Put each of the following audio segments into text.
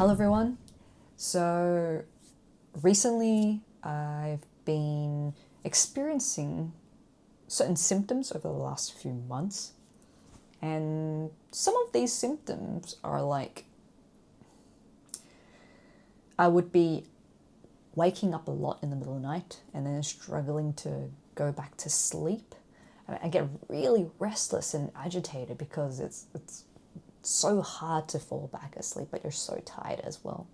Hello everyone. So recently I've been experiencing certain symptoms over the last few months, and some of these symptoms are like I would be waking up a lot in the middle of the night and then struggling to go back to sleep. I get really restless and agitated because it's so hard to fall back asleep, but you're so tired as well.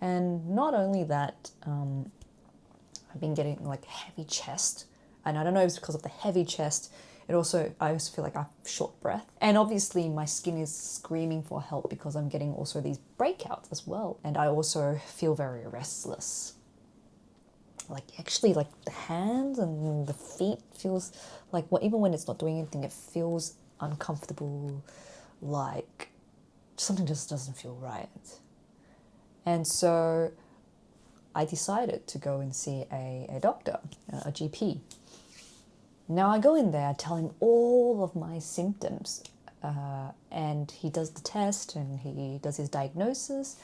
And not only that, I've been getting like heavy chest, and I don't know if it's because of the heavy chest. I also feel like I have short breath, and obviously my skin is screaming for help because I'm getting also these breakouts as well, and I also feel very restless. Like the hands and the feet feels like even when it's not doing anything, it feels uncomfortable, like something just doesn't feel right. And so I decided to go and see a doctor, a GP. Now I go in there, I tell him all of my symptoms, and he does the test and he does his diagnosis,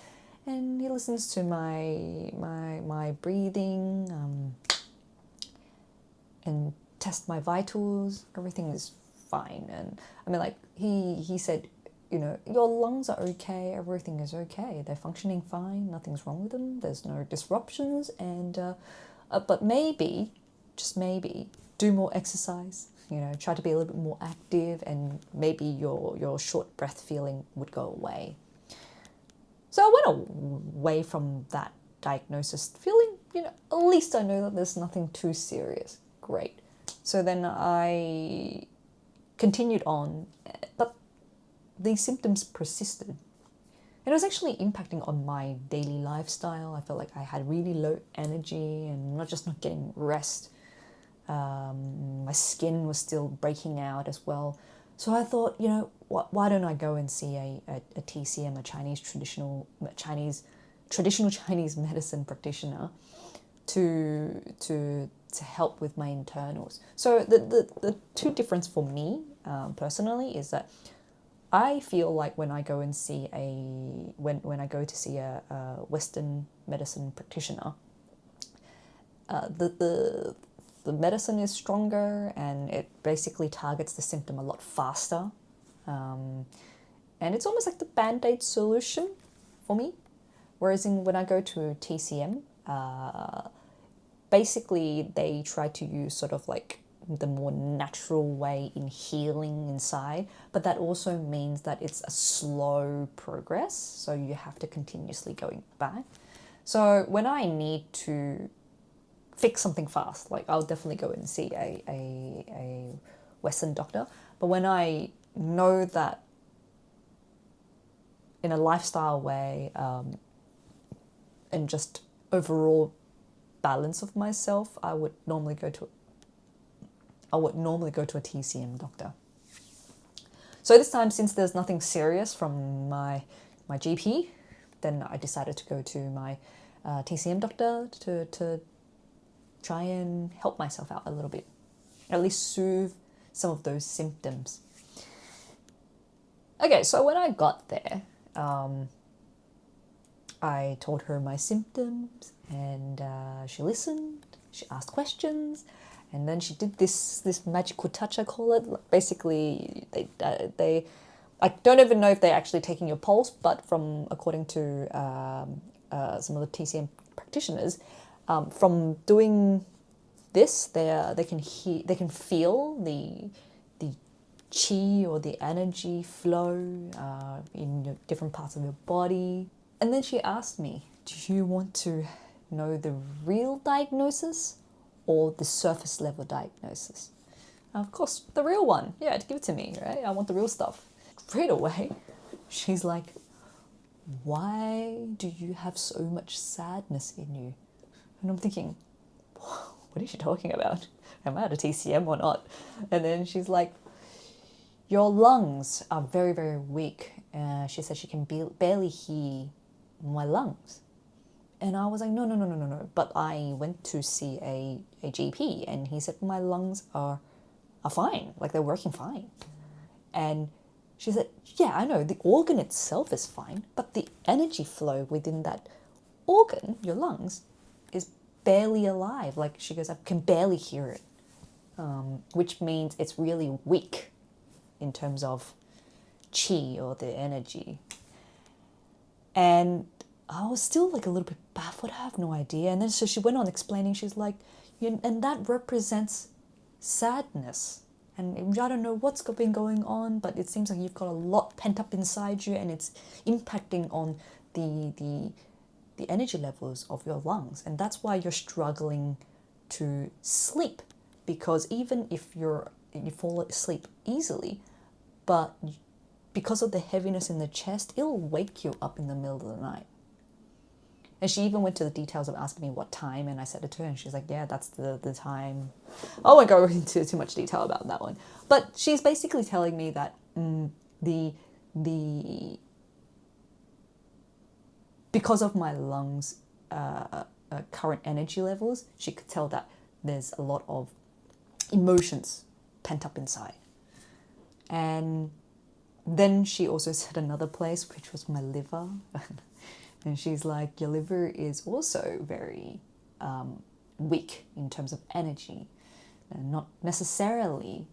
and he listens to my breathing, and test my vitals. Everything is fine, and I mean, like he said, your lungs are okay, everything is okay, they're functioning fine, nothing's wrong with them, there's no disruptions, and but maybe, just maybe, do more exercise, try to be a little bit more active, and maybe your short breath feeling would go away. So I went away from that diagnosis feeling, at least I know that there's nothing too serious. Great. So then I continued on, but these symptoms persisted. It was actually impacting on my daily lifestyle. I felt like I had really low energy and not getting rest. My skin was still breaking out as well. So I thought, why don't I go and see a TCM, a traditional Chinese medicine practitioner, to help with my internals. So the two difference for me personally is that I feel like when I go and see when I go to see a Western medicine practitioner, the medicine is stronger and it basically targets the symptom a lot faster, and it's almost like the band-aid solution for me. Whereas when I go to TCM, basically they try to use sort of like the more natural way in healing inside, but that also means that it's a slow progress, so you have to continuously going back. So when I need to fix something fast, like I'll definitely go and see a Western doctor. But when I know that in a lifestyle way, and just overall balance of myself, I would normally go to a TCM doctor. So this time, since there's nothing serious from my GP, then I decided to go to my TCM doctor to try and help myself out a little bit, at least soothe some of those symptoms. Okay, so when I got there, I told her my symptoms, and she listened, she asked questions, and then she did this magical touch, I call it. Basically, they I don't even know if they're actually taking your pulse, but according to some of the TCM practitioners, from doing this, they can feel the chi or the energy flow in different parts of your body. And then she asked me, do you want to know the real diagnosis or the surface level diagnosis? Of course, the real one. Yeah, give it to me, right? I want the real stuff. Straight away, she's like, why do you have so much sadness in you? And I'm thinking, what is she talking about? Am I at a TCM or not? And then she's like, your lungs are very, very weak. She said she can barely hear my lungs. And I was like, no. But I went to see a GP, and he said my lungs are fine, like they're working fine. And She said, yeah, I know the organ itself is fine, but the energy flow within that organ, your lungs, is barely alive. Like she goes, I can barely hear it, which means it's really weak in terms of chi or the energy. And I was still like a little bit baffled. I have no idea. And then so she went on explaining. She's like, and that represents sadness. And I don't know what's been going on, but it seems like you've got a lot pent up inside you, and it's impacting on the energy levels of your lungs, and that's why you're struggling to sleep. Because even if you fall asleep easily, but because of the heaviness in the chest, it'll wake you up in the middle of the night. And she even went to the details of asking me what time, and I said it to her, and she's like, yeah, that's the time. I won't go into too much detail about that one. But she's basically telling me that the because of my lungs' current energy levels, she could tell that there's a lot of emotions pent up inside. And then she also said another place, which was my liver. And she's like, your liver is also very weak in terms of energy. And not necessarily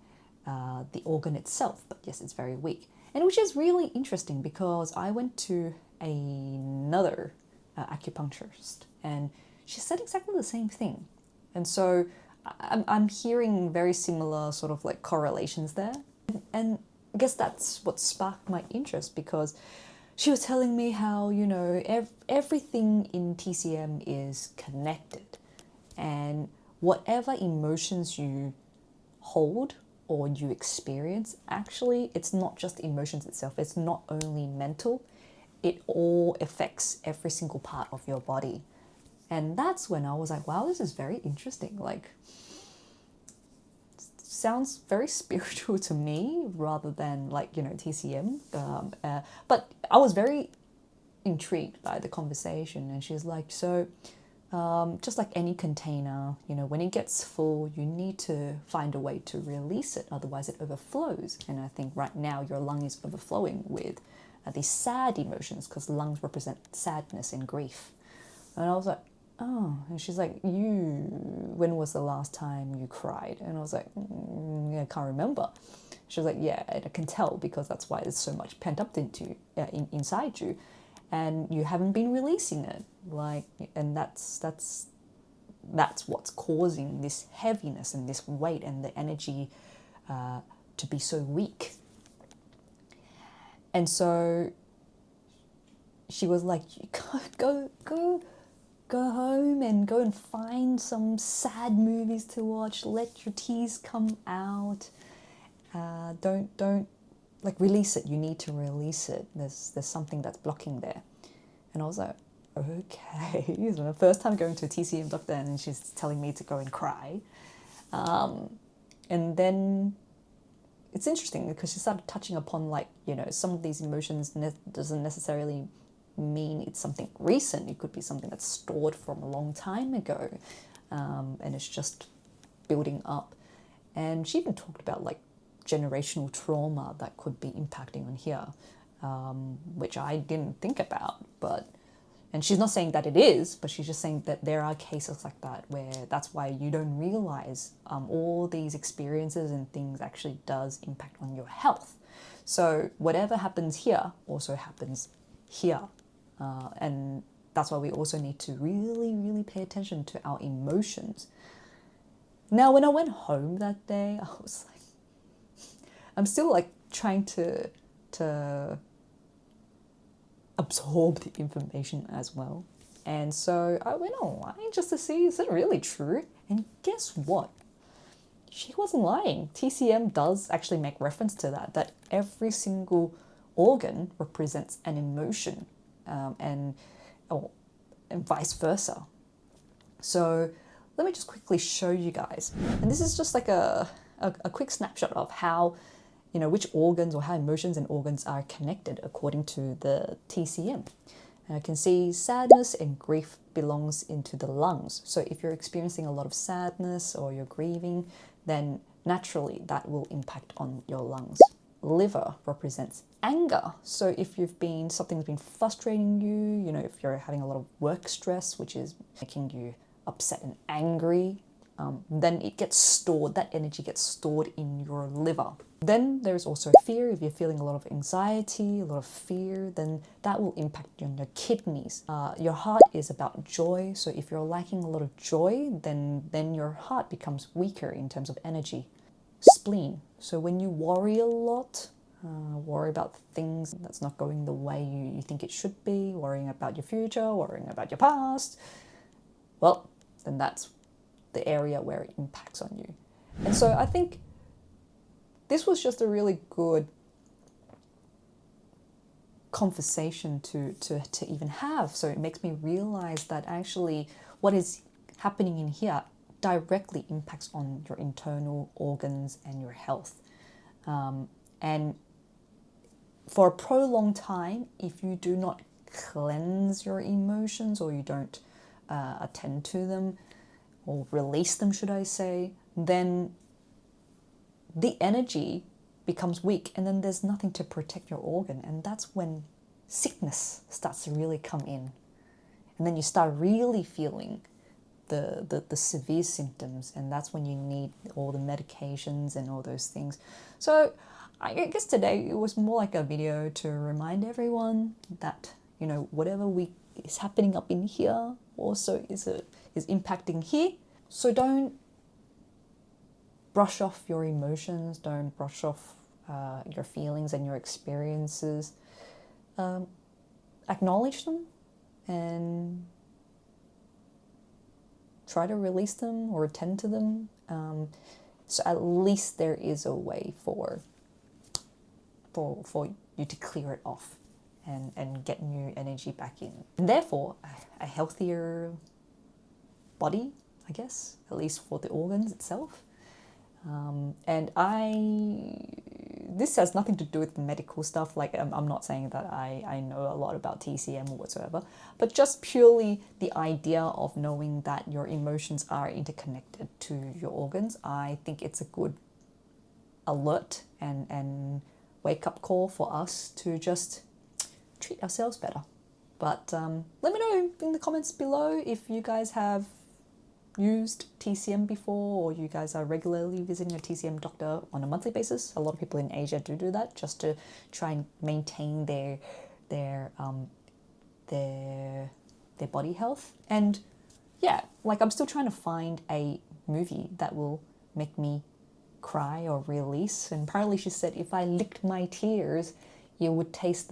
the organ itself, but yes, it's very weak. And which is really interesting because I went to another acupuncturist, and she said exactly the same thing. And so I'm hearing very similar sort of like correlations there. And I guess that's what sparked my interest, because she was telling me how, everything in TCM is connected, and whatever emotions you hold or you experience, actually, it's not just emotions itself. It's not only mental. It all affects every single part of your body. And that's when I was like, wow, this is very interesting. Like, sounds very spiritual to me rather than like, TCM. But I was very intrigued by the conversation. And she's like, so just like any container, when it gets full, you need to find a way to release it. Otherwise it overflows. And I think right now your lung is overflowing with these sad emotions, because lungs represent sadness and grief. And I was like, oh. And she's like, when was the last time you cried? And I was like, I can't remember. She was like, yeah, I can tell, because that's why there's so much pent up inside you, and you haven't been releasing it. Like, and that's what's causing this heaviness and this weight and the energy to be so weak. And so she was like, go home and go and find some sad movies to watch. Let your tears come out. Don't like release it. You need to release it. There's something that's blocking there. And I was like, okay. It's my first time going to a TCM doctor, and she's telling me to go and cry. And then it's interesting because she started touching upon like, some of these emotions doesn't necessarily mean it's something recent. It could be something that's stored from a long time ago, and it's just building up. And she even talked about like generational trauma that could be impacting on here, which I didn't think about. And she's not saying that it is, but she's just saying that there are cases like that where that's why you don't realize all these experiences and things actually does impact on your health. So whatever happens here also happens here. And that's why we also need to really, really pay attention to our emotions. Now, when I went home that day, I was like, I'm still like trying to absorb the information as well. And so I went online just to see, is it really true? And guess what? She wasn't lying. TCM does actually make reference to that every single organ represents an emotion, and vice versa. So let me just quickly show you guys. And this is just like a quick snapshot of how, which organs or how emotions and organs are connected according to the TCM. And I can see sadness and grief belongs into the lungs. So if you're experiencing a lot of sadness or you're grieving, then naturally that will impact on your lungs. liver represents anger. So if something's been frustrating you, if you're having a lot of work stress, which is making you upset and angry, then it gets stored, that energy gets stored in your liver. Then there's also fear. If you're feeling a lot of anxiety, a lot of fear, then that will impact on your kidneys. Your heart is about joy. So if you're lacking a lot of joy, then your heart becomes weaker in terms of energy. Spleen. So when you worry a lot, worry about things that's not going the way you think it should be, worrying about your future, worrying about your past, well, then that's the area where it impacts on you. And so I think this was just a really good conversation to even have. So it makes me realize that actually what is happening in here directly impacts on your internal organs and your health. And for a prolonged time, if you do not cleanse your emotions, or you don't attend to them, or release them, should I say, then the energy becomes weak, and then there's nothing to protect your organ. And that's when sickness starts to really come in. And then you start really feeling the severe symptoms, and that's when you need all the medications and all those things. So I guess today it was more like a video to remind everyone that, whatever is happening up in here also is impacting here. So don't brush off your emotions, don't brush off your feelings and your experiences. Acknowledge them and try to release them or attend to them. So at least there is a way for you to clear it off and get new energy back in. And therefore, a healthier body, I guess, at least for the organs itself. And this has nothing to do with medical stuff. Like, I'm not saying that I know a lot about TCM or whatsoever, but just purely the idea of knowing that your emotions are interconnected to your organs. I think it's a good alert and wake-up call for us to just treat ourselves better. But let me know in the comments below if you guys have used TCM before, or you guys are regularly visiting a TCM doctor on a monthly basis. A lot of people in Asia do that just to try and maintain their body health. And yeah, like, I'm still trying to find a movie that will make me cry or release. And apparently she said if I licked my tears, it would taste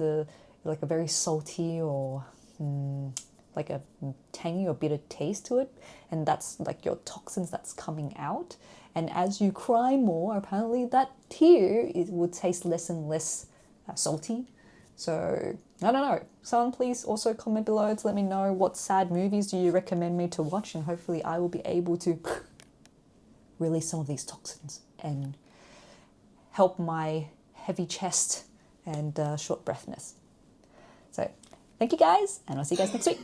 like a very salty or like a tangy or bitter taste to it, and that's like your toxins that's coming out. And as you cry more, apparently that tear would taste less and less salty. So I don't know. Someone please also comment below to let me know what sad movies do you recommend me to watch, and hopefully I will be able to release some of these toxins and help my heavy chest and short breathness. So thank you guys, and I'll see you guys next week.